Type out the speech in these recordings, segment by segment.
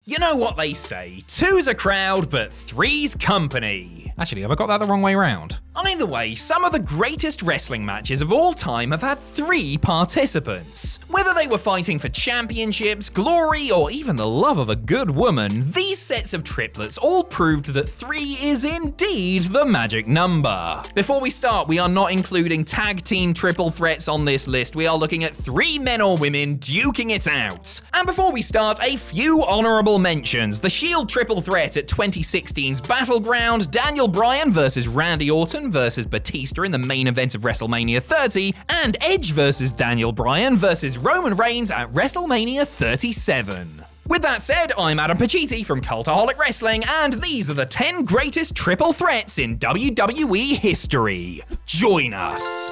You know what they say, two's a crowd, but three's company. Actually, have I got that the wrong way round? Either way, some of the greatest wrestling matches of all time have had 3 participants. Whether they were fighting for championships, glory, or even the love of a good woman, these sets of triplets all proved that 3 is indeed the magic number. Before we start, we are not including tag team triple threats on this list. We are looking at 3 men or women duking it out. And before we start, a few honorable mentions. The Shield triple threat at 2016's Battleground, Daniel Bryan versus Randy Orton versus Batista in the main event of WrestleMania 30, and Edge versus Daniel Bryan versus Roman Reigns at WrestleMania 37. With that said, I'm Adam Pacitti from Cultaholic Wrestling, and these are the 10 greatest triple threats in WWE history. Join us!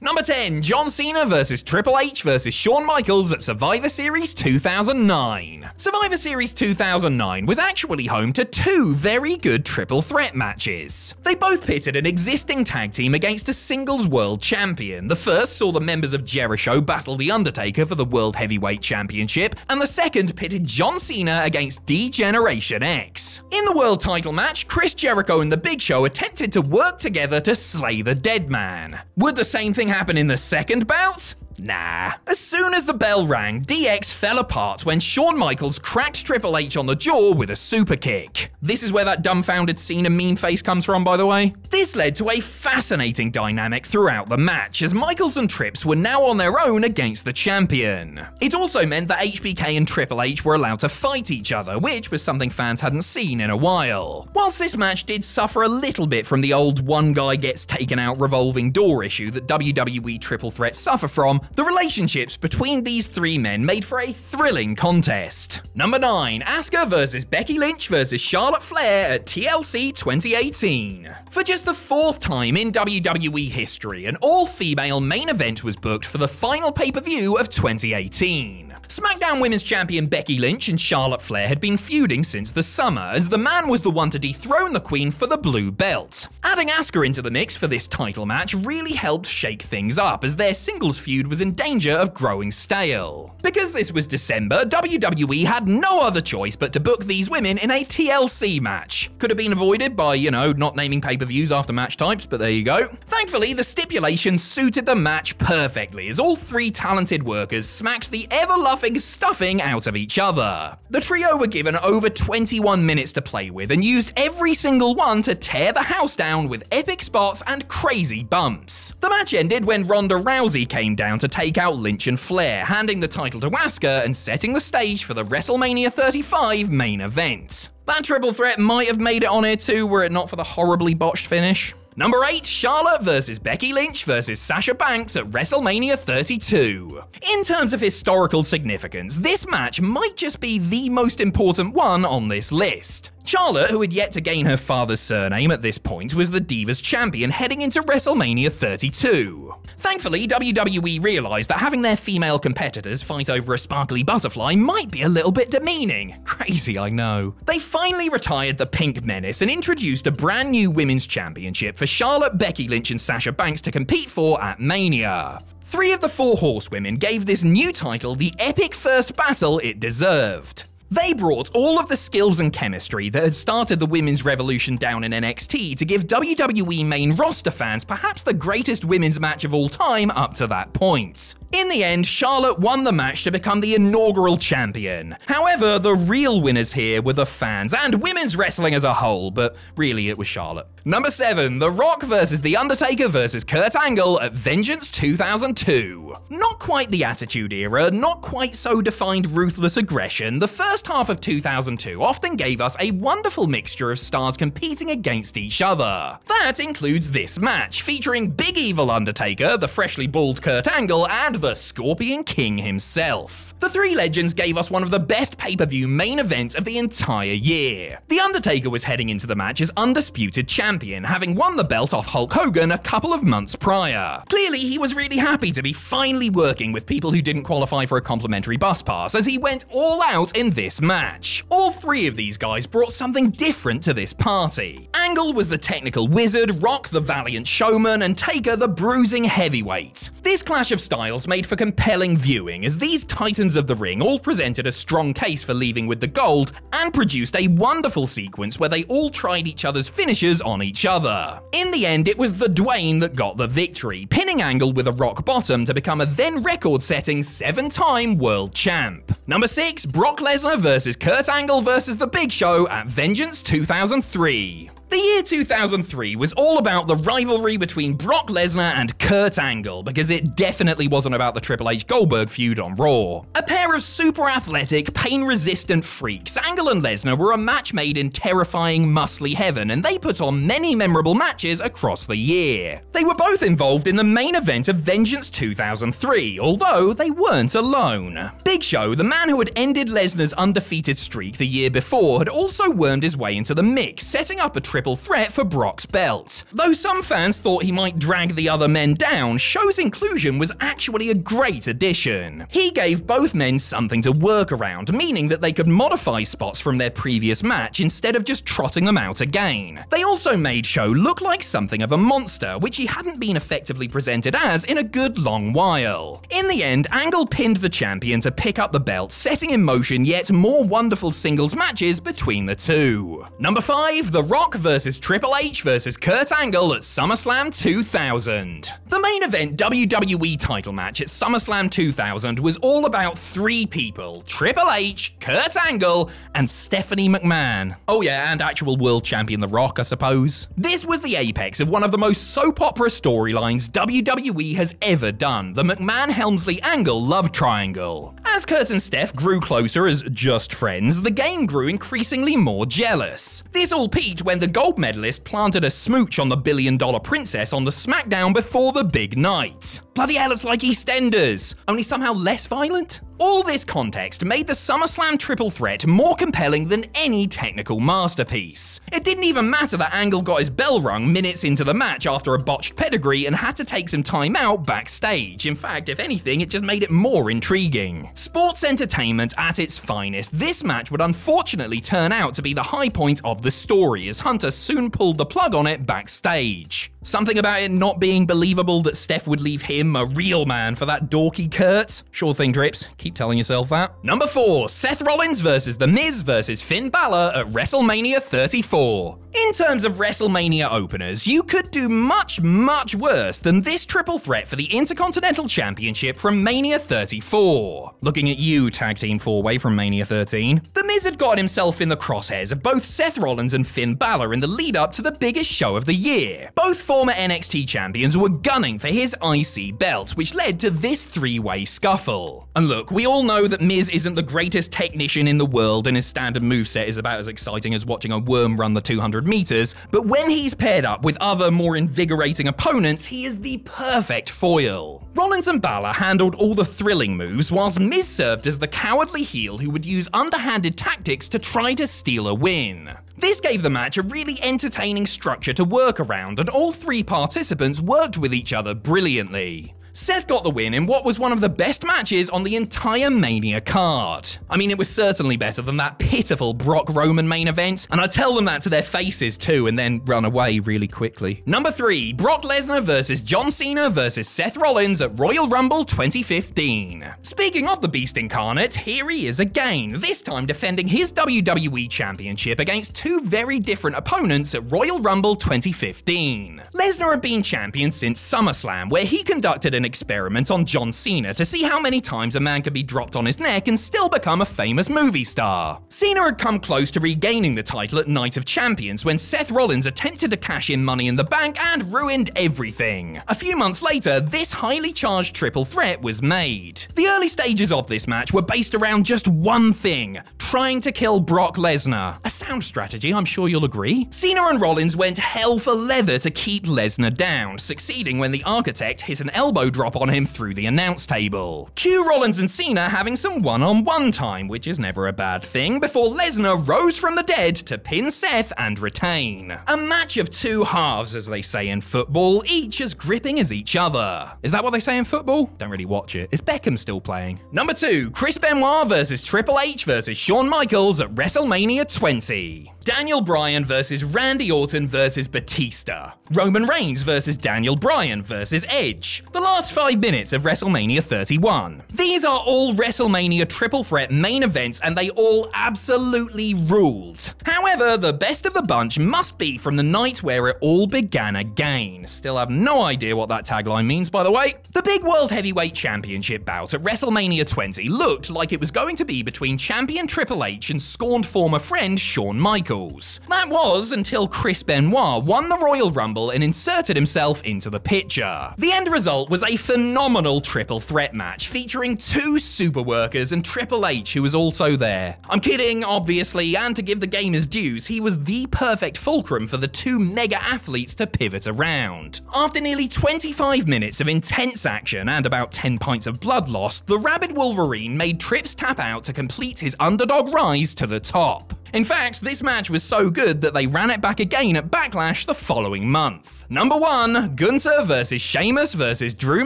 Number 10, John Cena versus Triple H versus Shawn Michaels at Survivor Series 2009. Survivor Series 2009 was actually home to 2 very good triple threat matches. They both pitted an existing tag team against a singles world champion. The first saw the members of Jericho battle The Undertaker for the World Heavyweight Championship, and the second pitted John Cena against D-Generation X. In the world title match, Chris Jericho and The Big Show attempted to work together to slay the dead man. Would the same thing happen in the second bout? Nah. As soon as the bell rang, DX fell apart when Shawn Michaels cracked Triple H on the jaw with a super kick. This is where that dumbfounded Cena meme face comes from, by the way. This led to a fascinating dynamic throughout the match, as Michaels and Trips were now on their own against the champion. It also meant that HBK and Triple H were allowed to fight each other, which was something fans hadn't seen in a while. Whilst this match did suffer a little bit from the old one guy gets taken out revolving door issue that WWE triple threats suffer from, the relationships between these 3 men made for a thrilling contest. Number 9, Asuka versus Becky Lynch versus Charlotte Flair at TLC 2018. For just the 4th time in WWE history, an all-female main event was booked for the final pay-per-view of 2018. SmackDown Women's Champion Becky Lynch and Charlotte Flair had been feuding since the summer, as the man was the one to dethrone the Queen for the blue belt. Adding Asuka into the mix for this title match really helped shake things up, as their singles feud was in danger of growing stale. Because this was December, WWE had no other choice but to book these women in a TLC match. Could have been avoided by, not naming pay-per-views after match types, but there you go. Thankfully, the stipulation suited the match perfectly, as all 3 talented workers smacked the ever-loving stuffing out of each other. The trio were given over 21 minutes to play with and used every single one to tear the house down with epic spots and crazy bumps. The match ended when Ronda Rousey came down to take out Lynch and Flair, handing the title to Asuka and setting the stage for the WrestleMania 35 main event. That triple threat might have made it on here too were it not for the horribly botched finish. Number 8, Charlotte versus Becky Lynch versus Sasha Banks at WrestleMania 32. In terms of historical significance, this match might just be the most important one on this list. Charlotte, who had yet to gain her father's surname at this point, was the Divas champion heading into WrestleMania 32. Thankfully, WWE realized that having their female competitors fight over a sparkly butterfly might be a little bit demeaning. Crazy, I know. They finally retired the Pink Menace and introduced a brand new women's championship for Charlotte, Becky Lynch, and Sasha Banks to compete for at Mania. 3 of the 4 horsewomen gave this new title the epic first battle it deserved. They brought all of the skills and chemistry that had started the women's revolution down in NXT to give WWE main roster fans perhaps the greatest women's match of all time up to that point. In the end, Charlotte won the match to become the inaugural champion. However, the real winners here were the fans and women's wrestling as a whole, but really it was Charlotte. Number 7, The Rock versus The Undertaker versus Kurt Angle at Vengeance 2002. Not quite the Attitude Era, not quite so defined ruthless aggression, the first half of 2002 often gave us a wonderful mixture of stars competing against each other. That includes this match, featuring Big Evil Undertaker, the freshly bald Kurt Angle, and the Scorpion King himself. The 3 legends gave us one of the best pay-per-view main events of the entire year. The Undertaker was heading into the match as undisputed champion, having won the belt off Hulk Hogan a couple of months prior. Clearly, he was really happy to be finally working with people who didn't qualify for a complimentary bus pass, as he went all out in this this match. All three of these guys brought something different to this party. Angle was the technical wizard, Rock the valiant showman, and Taker the bruising heavyweight. This clash of styles made for compelling viewing, as these titans of the ring all presented a strong case for leaving with the gold and produced a wonderful sequence where they all tried each other's finishes on each other. In the end, it was the Dwayne that got the victory, pinning Angle with a rock bottom to become a then record-setting 7-time world champ. Number 6, Brock Lesnar versus Kurt Angle versus The Big Show at Vengeance 2003. The year 2003 was all about the rivalry between Brock Lesnar and Kurt Angle, because it definitely wasn't about the Triple H Goldberg feud on Raw. A pair of super athletic, pain-resistant freaks, Angle and Lesnar were a match made in terrifying, muscly heaven, and they put on many memorable matches across the year. They were both involved in the main event of Vengeance 2003, although they weren't alone. Big Show, the man who had ended Lesnar's undefeated streak the year before, had also wormed his way into the mix, setting up a triple threat for Brock's belt. Though some fans thought he might drag the other men down, Show's inclusion was actually a great addition. He gave both men something to work around, meaning that they could modify spots from their previous match instead of just trotting them out again. They also made Show look like something of a monster, which he hadn't been effectively presented as in a good long while. In the end, Angle pinned the champion to pick up the belt, setting in motion yet more wonderful singles matches between the two. Number 5, The Rock versus Triple H versus Kurt Angle at SummerSlam 2000. The main event WWE title match at SummerSlam 2000 was all about 3 people: Triple H, Kurt Angle, and Stephanie McMahon. Oh yeah, and actual world champion The Rock, I suppose. This was the apex of one of the most soap opera storylines WWE has ever done, the McMahon-Helmsley-Angle love triangle. As Kurt and Steph grew closer as just friends, the game grew increasingly more jealous. This all peaked when the gold medalist planted a smooch on the billion-dollar princess on the SmackDown before the big night. Bloody hell, it's like EastEnders, only somehow less violent? All this context made the SummerSlam triple threat more compelling than any technical masterpiece. It didn't even matter that Angle got his bell rung minutes into the match after a botched pedigree and had to take some time out backstage. In fact, if anything, it just made it more intriguing. Sports entertainment at its finest, this match would unfortunately turn out to be the high point of the story, as Hunter soon pulled the plug on it backstage. Something about it not being believable that Steph would leave him, a real man, for that dorky Kurt? Sure thing, Drips. Keep telling yourself that. Number 4, Seth Rollins versus The Miz versus Finn Balor at WrestleMania 34. In terms of WrestleMania openers, you could do much, much worse than this triple threat for the Intercontinental Championship from Mania 34. Looking at you, Tag Team 4-Way from Mania 13. The Miz had got himself in the crosshairs of both Seth Rollins and Finn Balor in the lead-up to the biggest show of the year. Both former NXT champions were gunning for his IC belt, which led to this 3-way scuffle. And look, we all know that Miz isn't the greatest technician in the world, and his standard moveset is about as exciting as watching a worm run the 200 meters, but when he's paired up with other more invigorating opponents, he is the perfect foil. Rollins and Balor handled all the thrilling moves, whilst Miz served as the cowardly heel who would use underhanded tactics to try to steal a win. This gave the match a really entertaining structure to work around, and all 3 participants worked with each other brilliantly. Seth got the win in what was one of the best matches on the entire Mania card. I mean, it was certainly better than that pitiful Brock-Roman main event, and I tell them that to their faces too, and then run away really quickly. Number 3, Brock Lesnar versus John Cena versus Seth Rollins at Royal Rumble 2015. Speaking of the Beast Incarnate, here he is again, this time defending his WWE Championship against 2 very different opponents at Royal Rumble 2015. Lesnar had been champion since SummerSlam, where he conducted an experiment on John Cena to see how many times a man could be dropped on his neck and still become a famous movie star. Cena had come close to regaining the title at Night of Champions when Seth Rollins attempted to cash in Money in the Bank and ruined everything. A few months later, this highly charged triple threat was made. The early stages of this match were based around just one thing: trying to kill Brock Lesnar. A sound strategy, I'm sure you'll agree. Cena and Rollins went hell for leather to keep Lesnar down, succeeding when the Architect hit an elbow drop drop on him through the announce table. Cue Rollins and Cena having some one-on-one time, which is never a bad thing, before Lesnar rose from the dead to pin Seth and retain. A match of two halves, as they say in football, each as gripping as each other. Is that what they say in football? Don't really watch it. Is Beckham still playing? Number 2, Chris Benoit versus Triple H versus Shawn Michaels at WrestleMania 20. Daniel Bryan versus Randy Orton versus Batista. Roman Reigns versus Daniel Bryan versus Edge. The last 5 minutes of WrestleMania 31. These are all WrestleMania triple threat main events and they all absolutely ruled. However, the best of the bunch must be from the night where it all began again. Still have no idea what that tagline means, by the way. The big World Heavyweight Championship bout at WrestleMania 20 looked like it was going to be between champion Triple H and scorned former friend Shawn Michaels. That was until Chris Benoit won the Royal Rumble and inserted himself into the picture. The end result was a phenomenal triple threat match featuring 2 super workers and Triple H, who was also there. I'm kidding, obviously, and to give the game his dues, he was the perfect fulcrum for the 2 mega athletes to pivot around. After nearly 25 minutes of intense action and about 10 pints of blood lost, the rabid Wolverine made Trips tap out to complete his underdog rise to the top. In fact, this match was so good that they ran it back again at Backlash the following month. Number 1, Gunter versus Sheamus versus Drew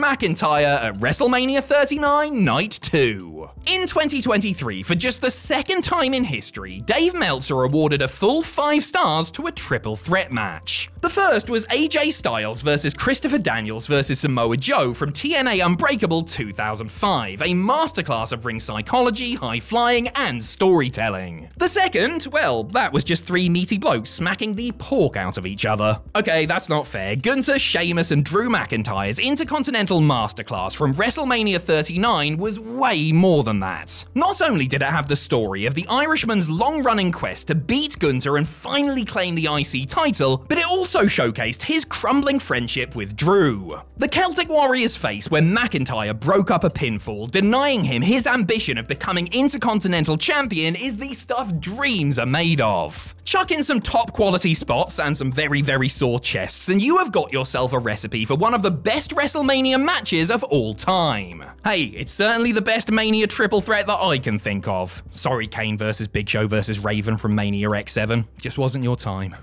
McIntyre at WrestleMania 39 Night 2. In 2023, for just the second time in history, Dave Meltzer awarded a full 5 stars to a triple threat match. The first was AJ Styles versus Christopher Daniels versus Samoa Joe from TNA Unbreakable 2005, a masterclass of ring psychology, high flying, and storytelling. The second, well, that was just 3 meaty blokes smacking the pork out of each other. Okay, that's not fair. Gunter, Sheamus, and Drew McIntyre's Intercontinental Masterclass from WrestleMania 39 was way more than that. Not only did it have the story of the Irishman's long-running quest to beat Gunter and finally claim the IC title, but it also showcased his crumbling friendship with Drew. The Celtic Warrior's face when McIntyre broke up a pinfall, denying him his ambition of becoming Intercontinental Champion, is the stuff dreams are made of. Chuck in some top quality spots and some very, very sore chests, and you have got yourself a recipe for one of the best WrestleMania matches of all time. Hey, it's certainly the best Mania triple threat that I can think of. Sorry, Kane versus Big Show versus Raven from Mania X7. Just wasn't your time.